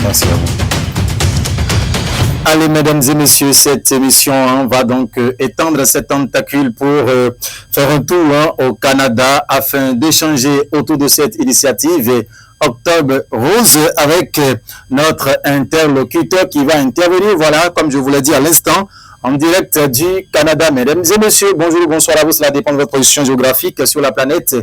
Merci à vous. Allez, mesdames et messieurs, cette émission va donc étendre ses tentacules pour faire un tour au Canada afin d'échanger autour de cette initiative Octobre Rose avec notre interlocuteur qui va intervenir, voilà, comme je vous l'ai dit à l'instant, en direct du Canada. Mesdames et messieurs, bonjour, bonsoir à vous, cela dépend de votre position géographique sur la planète.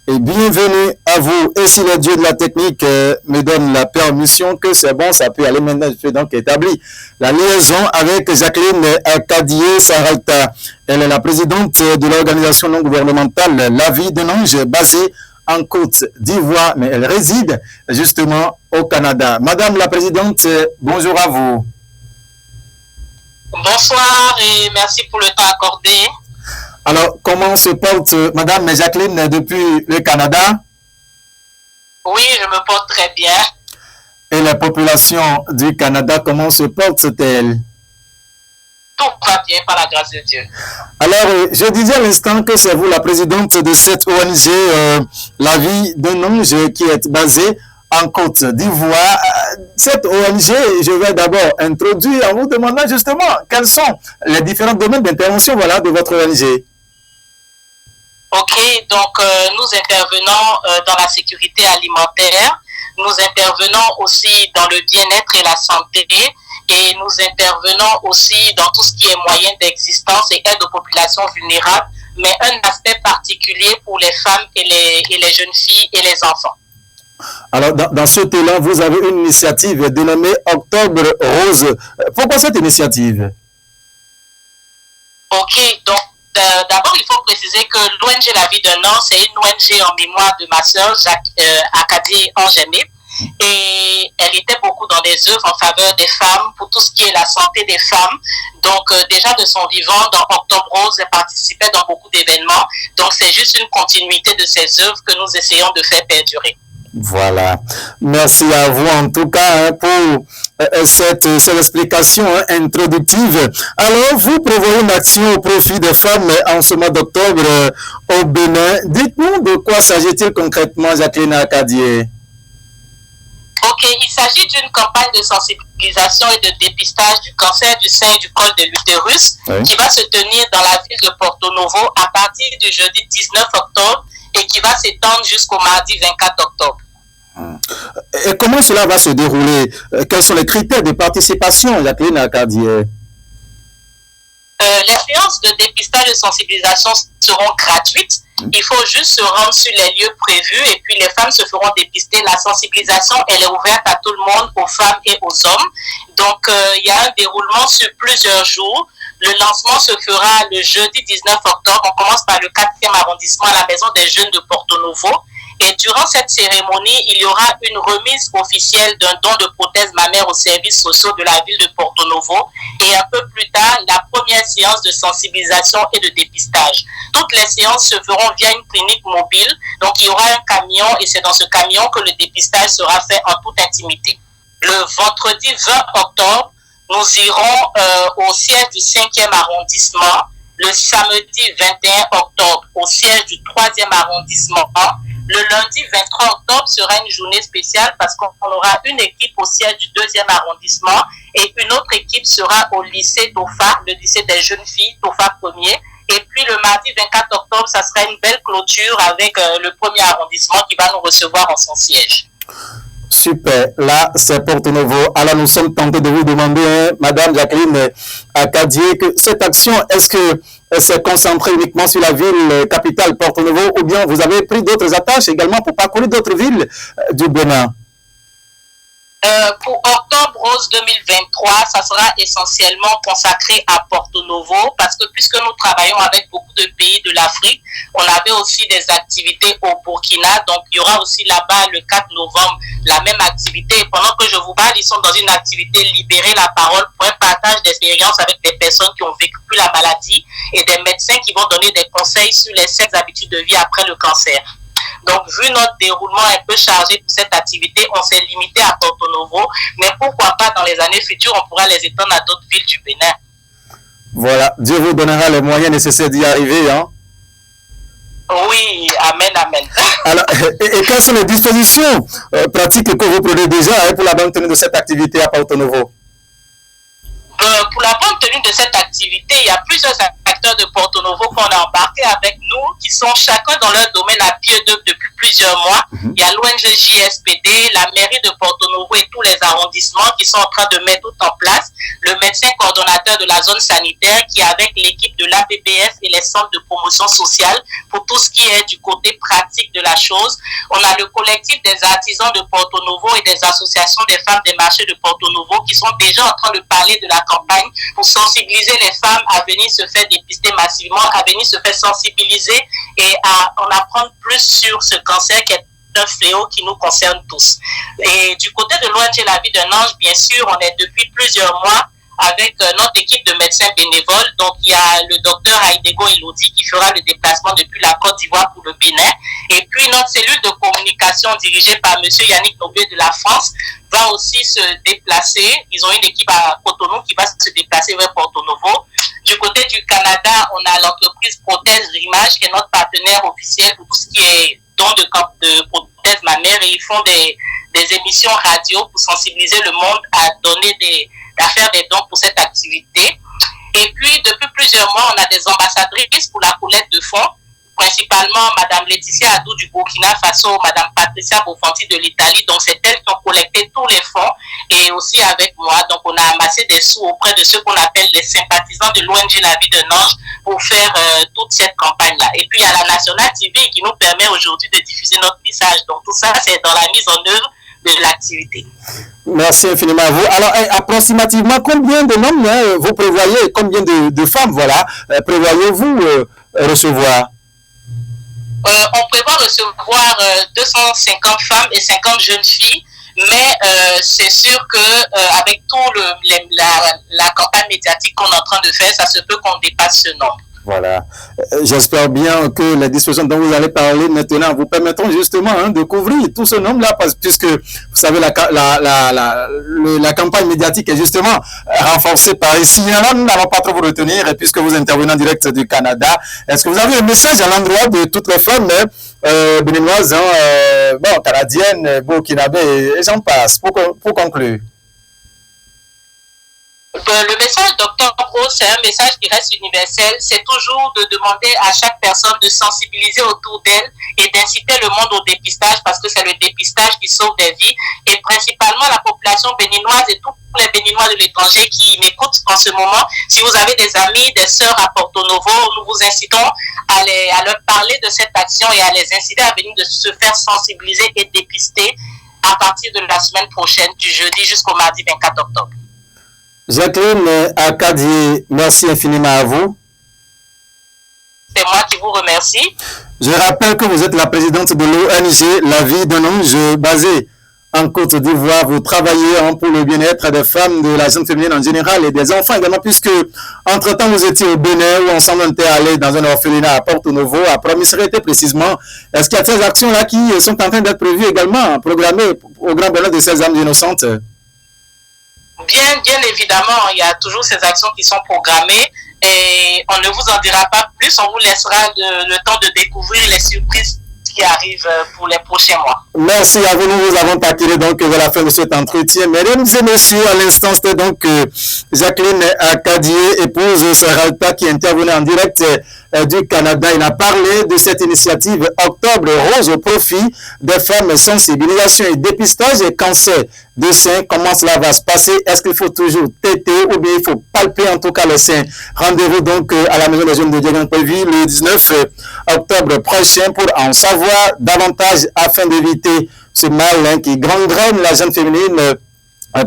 Et bienvenue à vous. Et si le Dieu de la technique me donne la permission que c'est bon, ça peut aller maintenant. Je fais donc établir la liaison avec Jacqueline Akadié-Saralta. Elle est la présidente de l'organisation non gouvernementale La Vie d'un Ange, basée en Côte d'Ivoire, mais elle réside justement au Canada. Madame la présidente, bonjour à vous. Bonsoir et merci pour le temps accordé. Alors, comment se porte Madame Jacqueline depuis le Canada? Oui, je me porte très bien. Et la population du Canada, comment se porte-t-elle? Tout va bien par la grâce de Dieu. Alors, je disais à l'instant que c'est vous la présidente de cette ONG La Vie d'un Ange qui est basée en Côte d'Ivoire. Cette ONG, je vais d'abord introduire en vous demandant justement quels sont les différents domaines d'intervention voilà, de votre ONG. Ok, donc nous intervenons dans la sécurité alimentaire, nous intervenons aussi dans le bien-être et la santé, et nous intervenons aussi dans tout ce qui est moyen d'existence et aide aux populations vulnérables, mais un aspect particulier pour les femmes et les jeunes filles et les enfants. Alors, dans ce thé-là, vous avez une initiative dénommée Octobre Rose. Pourquoi cette initiative? Ok, donc d'abord, il faut préciser que l'ONG La Vie d'un Ange, c'est une ONG en mémoire de ma sœur, Akadié Angémé. Et elle était beaucoup dans des œuvres en faveur des femmes, pour tout ce qui est la santé des femmes. Donc, déjà de son vivant, dans Octobre Rose, elle participait dans beaucoup d'événements. Donc, c'est juste une continuité de ces œuvres que nous essayons de faire perdurer. Voilà. Merci à vous en tout cas pour cette explication introductive. Alors, vous prévoyez une action au profit des femmes en ce mois d'octobre au Bénin. Dites-nous de quoi s'agit-il concrètement, Jacqueline Akadié? Ok, il s'agit d'une campagne de sensibilisation et de dépistage du cancer du sein et du col de l'utérus qui va se tenir dans la ville de Porto Novo à partir du jeudi 19 octobre et qui va s'étendre jusqu'au mardi 24 octobre. Et comment cela va se dérouler? Quels sont les critères de participation, Jacqueline Akadié? Les séances de dépistage et de sensibilisation seront gratuites. Il faut juste se rendre sur les lieux prévus et puis les femmes se feront dépister. La sensibilisation, elle est ouverte à tout le monde, aux femmes et aux hommes. Donc, il y a un déroulement sur plusieurs jours. Le lancement se fera le jeudi 19 octobre. On commence par le 4e arrondissement à la Maison des Jeunes de Porto Novo. Et durant cette cérémonie, il y aura une remise officielle d'un don de prothèses mammaires aux services sociaux de la ville de Porto Novo. Et un peu plus tard, la première séance de sensibilisation et de dépistage. Toutes les séances se feront via une clinique mobile. Donc, il y aura un camion et c'est dans ce camion que le dépistage sera fait en toute intimité. Le vendredi 20 octobre, nous irons au siège du 5e arrondissement. Le samedi 21 octobre, au siège du 3e arrondissement. Le lundi 23 octobre sera une journée spéciale parce qu'on aura une équipe au siège du 2e arrondissement et une autre équipe sera au lycée Tofa, le lycée des jeunes filles, Tofa 1er. Et puis le mardi 24 octobre, ça sera une belle clôture avec le 1er arrondissement qui va nous recevoir en son siège. Super, là c'est Porto Novo. Alors nous sommes tentés de vous demander, Madame Jacqueline Akadié, que cette action, est-ce que c'est concentré uniquement sur la ville capitale Porto Novo ou bien vous avez pris d'autres attaches également pour parcourir d'autres villes du Bénin? Pour Octobre Rose 2023, ça sera essentiellement consacré à Porto Novo parce que puisque nous travaillons avec beaucoup de pays de l'Afrique, on avait aussi des activités au Burkina, donc il y aura aussi là-bas le 4 novembre la même activité. Et pendant que je vous parle, ils sont dans une activité libérer la parole pour un partage d'expérience avec des personnes qui ont vécu la maladie et des médecins qui vont donner des conseils sur les 7 habitudes de vie après le cancer. Donc, vu notre déroulement un peu chargé pour cette activité, on s'est limité à Porto Novo. Mais pourquoi pas, dans les années futures, on pourra les étendre à d'autres villes du Bénin. Voilà, Dieu vous donnera les moyens nécessaires d'y arriver. Hein? Oui, amen, amen. Alors, et quelles sont les dispositions pratiques que vous prenez déjà pour la bonne tenue de cette activité à Porto Novo? Pour la bonne tenue de cette activité, il y a plusieurs acteurs de Porto Novo qu'on a embarqués avec nous, qui sont chacun dans leur domaine à pied d'œuvre depuis plusieurs mois. Il y a l'ONG JSPD, la mairie de Porto Novo et tous les arrondissements qui sont en train de mettre tout en place. Le médecin coordonnateur de la zone sanitaire qui est avec l'équipe de l'APPF et les centres de promotion sociale pour tout ce qui est du côté pratique de la chose. On a le collectif des artisans de Porto Novo et des associations des femmes des marchés de Porto Novo qui sont déjà en train de parler de la campagne pour sensibiliser les femmes à venir se faire dépister massivement, à venir se faire sensibiliser et à en apprendre plus sur ce cancer qui est un fléau qui nous concerne tous. Et du côté de l'ONG La Vie d'un Ange, bien sûr, on est depuis plusieurs mois avec notre équipe de médecins bénévoles. Donc, il y a le docteur Aïdego Elodie qui fera le déplacement depuis la Côte d'Ivoire pour le Bénin. Et puis, notre cellule de communication dirigée par M. Yannick Nobé de la France va aussi se déplacer. Ils ont une équipe à Cotonou qui va se déplacer vers Porto Novo. Du côté du Canada, on a l'entreprise Prothèse Rimage qui est notre partenaire officiel pour tout ce qui est don de prothèses mammaires et ils font des émissions radio pour sensibiliser le monde à faire des dons pour cette activité. Et puis, depuis plusieurs mois, on a des ambassadrices pour la collecte de fonds, principalement Madame Laetitia Adou du Burkina Faso, Madame Patricia Bofanti de l'Italie. Donc, c'est elles qui ont collecté tous les fonds et aussi avec moi. Donc, on a amassé des sous auprès de ceux qu'on appelle les sympathisants de l'ONG La Vie d'un Ange pour faire toute cette campagne-là. Et puis, il y a la National TV qui nous permet aujourd'hui de diffuser notre message. Donc, tout ça, c'est dans la mise en œuvre de l'activité. Merci infiniment à vous. Alors, approximativement, combien de membres vous prévoyez, combien de femmes, voilà, prévoyez-vous recevoir? On prévoit recevoir 250 femmes et 50 jeunes filles, mais c'est sûr que avec tout la campagne médiatique qu'on est en train de faire, ça se peut qu'on dépasse ce nombre. Voilà. J'espère bien que les dispositions dont vous allez parler maintenant vous permettront justement de couvrir tout ce nombre-là, puisque vous savez, la campagne médiatique est justement renforcée par ici. Alors, nous n'allons pas trop vous retenir, et puisque vous intervenez en direct du Canada, est-ce que vous avez un message à l'endroit de toutes les femmes béninoises, canadiennes, burkinabées, et j'en passe, pour conclure? Le message d'Octobre Rose, c'est un message qui reste universel. C'est toujours de demander à chaque personne de sensibiliser autour d'elle et d'inciter le monde au dépistage parce que c'est le dépistage qui sauve des vies. Et principalement la population béninoise et tous les Béninois de l'étranger qui m'écoutent en ce moment. Si vous avez des amis, des sœurs à Porto Novo, nous vous incitons à leur parler de cette action et à les inciter à venir de se faire sensibiliser et dépister à partir de la semaine prochaine, du jeudi jusqu'au mardi 24 octobre. Jacqueline Akadié, merci infiniment à vous. C'est moi qui vous remercie. Je rappelle que vous êtes la présidente de l'ONG La Vie d'un Ange basée en Côte d'Ivoire. Vous travaillez pour le bien-être des femmes, de la jeune féminine en général et des enfants également, puisque entre-temps vous étiez au Bénin où ensemble on était allé dans un orphelinat à Porto Novo, à Promisérité précisément. Est-ce qu'il y a ces actions-là qui sont en train d'être prévues également, programmées au grand bonheur de ces âmes innocentes? Bien évidemment, il y a toujours ces actions qui sont programmées et on ne vous en dira pas plus, on vous laissera le temps de découvrir les surprises qui arrivent pour les prochains mois. Merci à vous, nous vous avons taquillé donc vers la fin de cet entretien. Mesdames et messieurs, à l'instant, c'était donc Jacqueline Akadié, épouse Saralta, qui intervenait en direct du Canada. Il a parlé de cette initiative Octobre Rose au profit des femmes, sensibilisation et dépistage et cancer de sein. Comment cela va se passer? Est-ce qu'il faut toujours téter ou bien il faut palper en tout cas le sein? Rendez-vous donc à la Maison des Jeunes de Diagan-Préville le 19 octobre prochain pour en savoir davantage afin d'éviter ce mal qui gangrène la jeune féminine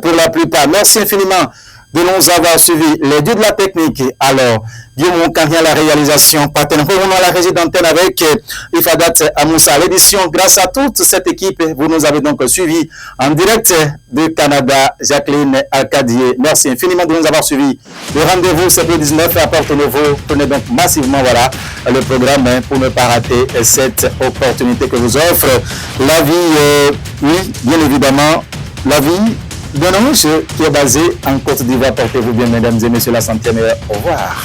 pour la plupart. Merci infiniment de nous avoir suivis. Les dieux de la technique, alors, Guillaume Carrière à la réalisation, Paten Rouen à la régie d'antenne avec Ifadat Amoussa à l'édition. Grâce à toute cette équipe, vous nous avez donc suivis en direct du Canada, Jacqueline Akadié. Merci infiniment de nous avoir suivis. Le rendez-vous, c'est le 19 à Porto Novo. Prenez donc massivement, voilà, le programme pour ne pas rater cette opportunité que vous offre la vie, oui, bien évidemment, la vie d'un ange qui est basé en Côte d'Ivoire. Portez-vous bien, mesdames et messieurs, la 100e heure. Au revoir.